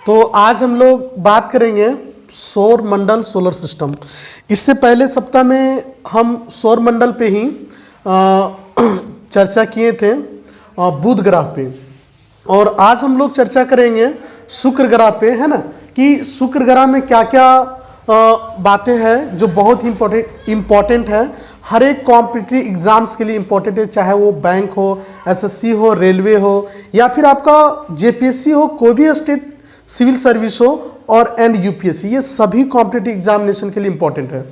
तो आज हम लोग बात करेंगे सौर मंडल सोलर सिस्टम। इससे पहले सप्ताह में हम सौर मंडल पे ही चर्चा किए थे बुध ग्रह पे, और आज हम लोग चर्चा करेंगे शुक्र ग्रह पे, है ना, कि शुक्र ग्रह में क्या क्या बातें हैं जो बहुत ही इम्पोर्टेंट है, हर एक कॉम्पिटिटिव एग्जाम्स के लिए इम्पोर्टेंट है, चाहे वो बैंक हो, एसएससी हो, रेलवे हो, या फिर आपका जेपीएससी हो, कोई भी स्टेट सिविल सर्विस हो और एंड यूपीएससी, ये सभी कॉम्पिटिटिव एग्जामिनेशन के लिए इम्पोर्टेंट है।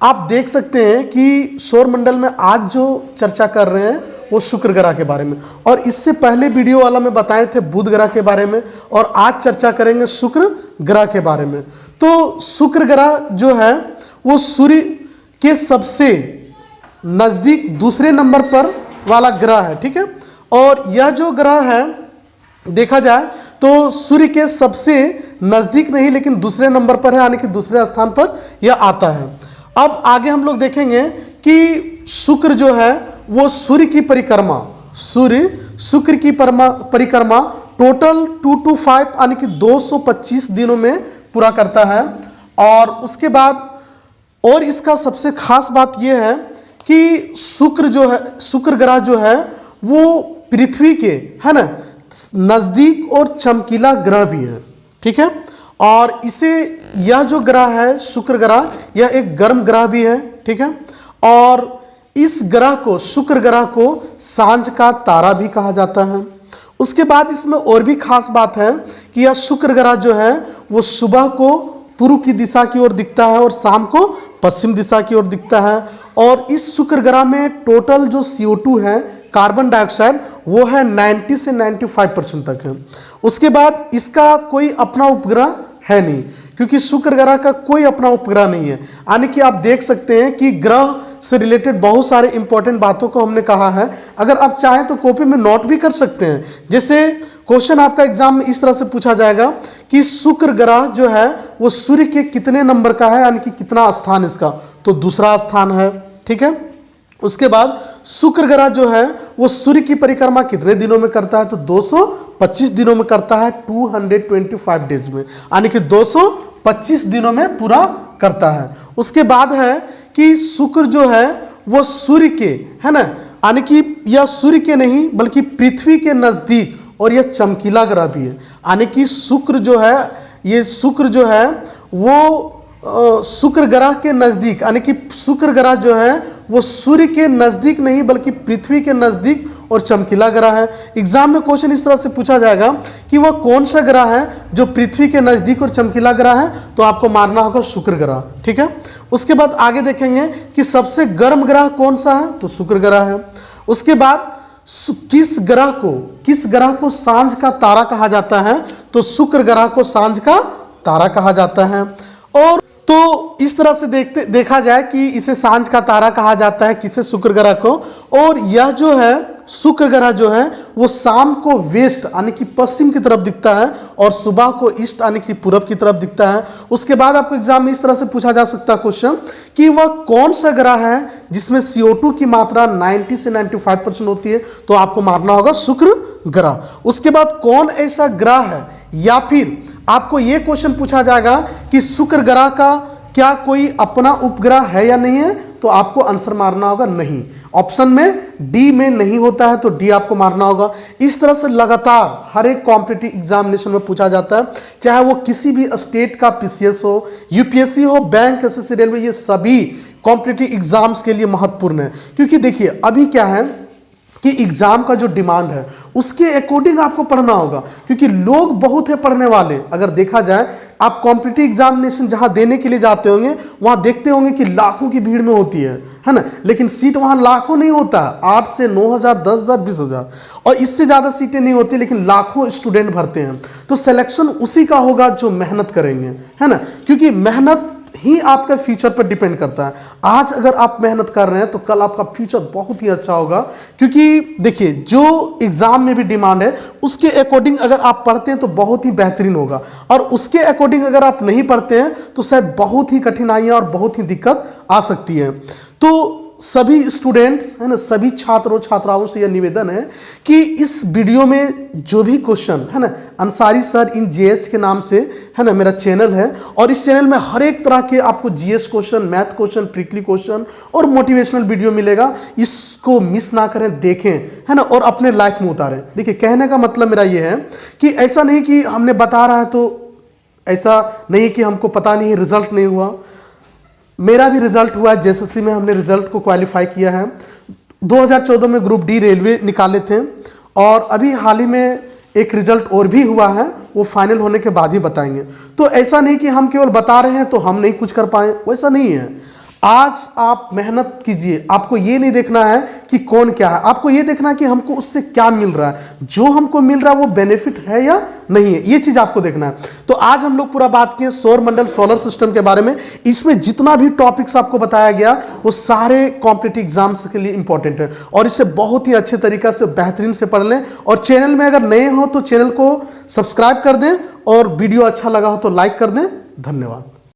आप देख सकते हैं कि सौर मंडल में आज जो चर्चा कर रहे हैं वो शुक्र ग्रह के बारे में, और इससे पहले वीडियो वाला में बताए थे बुध ग्रह के बारे में, और आज चर्चा करेंगे शुक्र ग्रह के बारे में। तो शुक्र ग्रह जो है वो सूर्य के सबसे नज़दीक दूसरे नंबर पर वाला ग्रह है, ठीक है। और यह जो ग्रह है देखा जाए तो सूर्य के सबसे नज़दीक नहीं लेकिन दूसरे नंबर पर है, यानी कि दूसरे स्थान पर यह आता है। अब आगे हम लोग देखेंगे कि शुक्र जो है वो सूर्य की परिक्रमा, शुक्र की परिक्रमा टोटल 225 यानी कि 225 दिनों में पूरा करता है। और उसके बाद और इसका सबसे खास बात यह है कि शुक्र ग्रह जो है वो पृथ्वी के, है ना, नज़दीक और चमकीला ग्रह भी है, ठीक है। और यह जो ग्रह है शुक्र ग्रह, यह एक गर्म ग्रह भी है, ठीक है। और इस ग्रह को, शुक्र ग्रह को सांझ का तारा भी कहा जाता है। उसके बाद इसमें और भी खास बात है कि यह शुक्र ग्रह जो है वो सुबह को पूर्व की दिशा की ओर दिखता है और शाम को पश्चिम दिशा की ओर दिखता है। और इस शुक्र ग्रह में टोटल जो CO2 है, कार्बन डाइऑक्साइड, वो है 90 से 95% तक है। उसके बाद इसका कोई अपना उपग्रह है नहीं, क्योंकि शुक्र ग्रह का कोई अपना उपग्रह नहीं है। यानी कि आप देख सकते हैं कि ग्रह से रिलेटेड बहुत सारे इंपॉर्टेंट बातों को हमने कहा है। अगर आप चाहें तो कॉपी में नोट भी कर सकते हैं। जैसे क्वेश्चन आपका एग्जाम में इस तरह से पूछा जाएगा कि शुक्र ग्रह जो है वो सूर्य के कितने नंबर का है, यानी कि कितना स्थान इसका, तो दूसरा स्थान है, ठीक है। उसके बाद शुक्र ग्रह जो है वो सूर्य की परिक्रमा कितने दिनों में करता है, तो 225 दिनों में करता है, 225 डेज में, यानी कि 225 दिनों में पूरा करता है। उसके बाद है कि शुक्र जो है वो सूर्य के, है ना, यानी कि यह सूर्य के नहीं बल्कि पृथ्वी के नज़दीक, और यह चमकीला ग्रह भी है। यानी कि शुक्र जो है वो शुक्र ग्रह के नज़दीक, यानी कि शुक्र ग्रह जो है वो सूर्य के नज़दीक नहीं बल्कि पृथ्वी के नज़दीक और चमकीला ग्रह है। एग्जाम में क्वेश्चन इस तरह से पूछा जाएगा कि वह कौन सा ग्रह है जो पृथ्वी के नज़दीक और चमकीला ग्रह है, तो आपको मारना होगा शुक्र ग्रह, ठीक है। उसके बाद आगे देखेंगे कि सबसे गर्म ग्रह कौन सा है, तो शुक्र ग्रह है। उसके बाद किस ग्रह को सांझ का तारा कहा जाता है, तो शुक्र ग्रह को सांझ का तारा कहा जाता है। और तो इस तरह से देखा जाए कि इसे सांझ का तारा कहा जाता है, किसे, शुक्र ग्रह को। और यह जो है शुक्र ग्रह जो है वो शाम को वेस्ट यानी कि पश्चिम की तरफ दिखता है और सुबह को ईस्ट यानी कि पूरब की तरफ दिखता है। उसके बाद आपको एग्जाम में इस तरह से पूछा जा सकता है क्वेश्चन कि वह कौन सा ग्रह है जिसमें CO2 की मात्रा 90 से 95% होती है, तो आपको मारना होगा शुक्र ग्रह। उसके बाद कौन ऐसा ग्रह है, या फिर आपको यह क्वेश्चन पूछा जाएगा कि शुक्र ग्रह का क्या कोई अपना उपग्रह है या नहीं है, तो आपको आंसर मारना होगा नहीं। ऑप्शन में डी में नहीं होता है तो डी आपको मारना होगा। इस तरह से लगातार हर एक कॉम्पिटिटिव एग्जामिनेशन में पूछा जाता है, चाहे वो किसी भी स्टेट का PCS हो, UPSC हो, बैंक, SSC, रेलवे, ये सभी कॉम्पिटिटिव एग्जाम्स के लिए महत्वपूर्ण है। क्योंकि देखिए अभी क्या है कि एग्जाम का जो डिमांड है उसके अकॉर्डिंग आपको पढ़ना होगा, क्योंकि लोग बहुत है पढ़ने वाले। अगर देखा जाए आप कॉम्पिटिटिव एग्जामिनेशन जहां देने के लिए जाते होंगे वहां देखते होंगे कि लाखों की भीड़ में होती है ना, लेकिन सीट वहां लाखों नहीं होता, 8 से 9,000, 10,000, 20,000 और इससे ज़्यादा सीटें नहीं होती, लेकिन लाखों स्टूडेंट भरते हैं। तो सिलेक्शन उसी का होगा जो मेहनत करेंगे, है ना, क्योंकि मेहनत ही आपका फ्यूचर पर डिपेंड करता है। आज अगर आप मेहनत कर रहे हैं तो कल आपका फ्यूचर बहुत ही अच्छा होगा, क्योंकि देखिए जो एग्जाम में भी डिमांड है उसके अकॉर्डिंग अगर आप पढ़ते हैं तो बहुत ही बेहतरीन होगा, और उसके अकॉर्डिंग अगर आप नहीं पढ़ते हैं तो शायद बहुत ही कठिनाइयां और बहुत ही दिक्कत आ सकती है। तो सभी स्टूडेंट्स है ना, सभी छात्रों छात्राओं से यह निवेदन है कि इस वीडियो में जो भी क्वेश्चन है ना, अंसारी सर इन जेएच के नाम से है ना मेरा चैनल है, और इस चैनल में हर एक तरह के आपको GS question, math question, tricky question और मोटिवेशनल वीडियो मिलेगा। इसको मिस ना करें, देखें है ना, और अपने लाइफ में उतारें। देखिए, कहने का मतलब मेरा ये है कि ऐसा नहीं कि हमने बता रहा है तो ऐसा नहीं कि हमको पता नहीं, रिजल्ट नहीं हुआ। मेरा भी रिजल्ट हुआ, जेएसएससी में हमने रिजल्ट को क्वालिफाई किया है। 2014 में ग्रुप डी रेलवे निकाले थे, और अभी हाल ही में एक रिजल्ट और भी हुआ है, वो फाइनल होने के बाद ही बताएंगे। तो ऐसा नहीं कि हम केवल बता रहे हैं तो हम नहीं कुछ कर पाए, वैसा नहीं है। आज आप मेहनत कीजिए, आपको ये नहीं देखना है कि कौन क्या है, आपको ये देखना है कि हमको उससे क्या मिल रहा है, जो हमको मिल रहा है वो बेनिफिट है या नहीं है, ये चीज आपको देखना है। तो आज हम लोग पूरा बात किए सौर मंडल, सोलर सिस्टम के बारे में। इसमें जितना भी टॉपिक्स आपको बताया गया वो सारे कॉम्पिटिटिव एग्जाम्स के लिए इंपॉर्टेंट है, और इसे बहुत ही अच्छे तरीके से बेहतरीन से पढ़ लें। और चैनल में अगर नए हो तो चैनल को सब्सक्राइब कर दें, और वीडियो अच्छा लगा हो तो लाइक कर दें। धन्यवाद।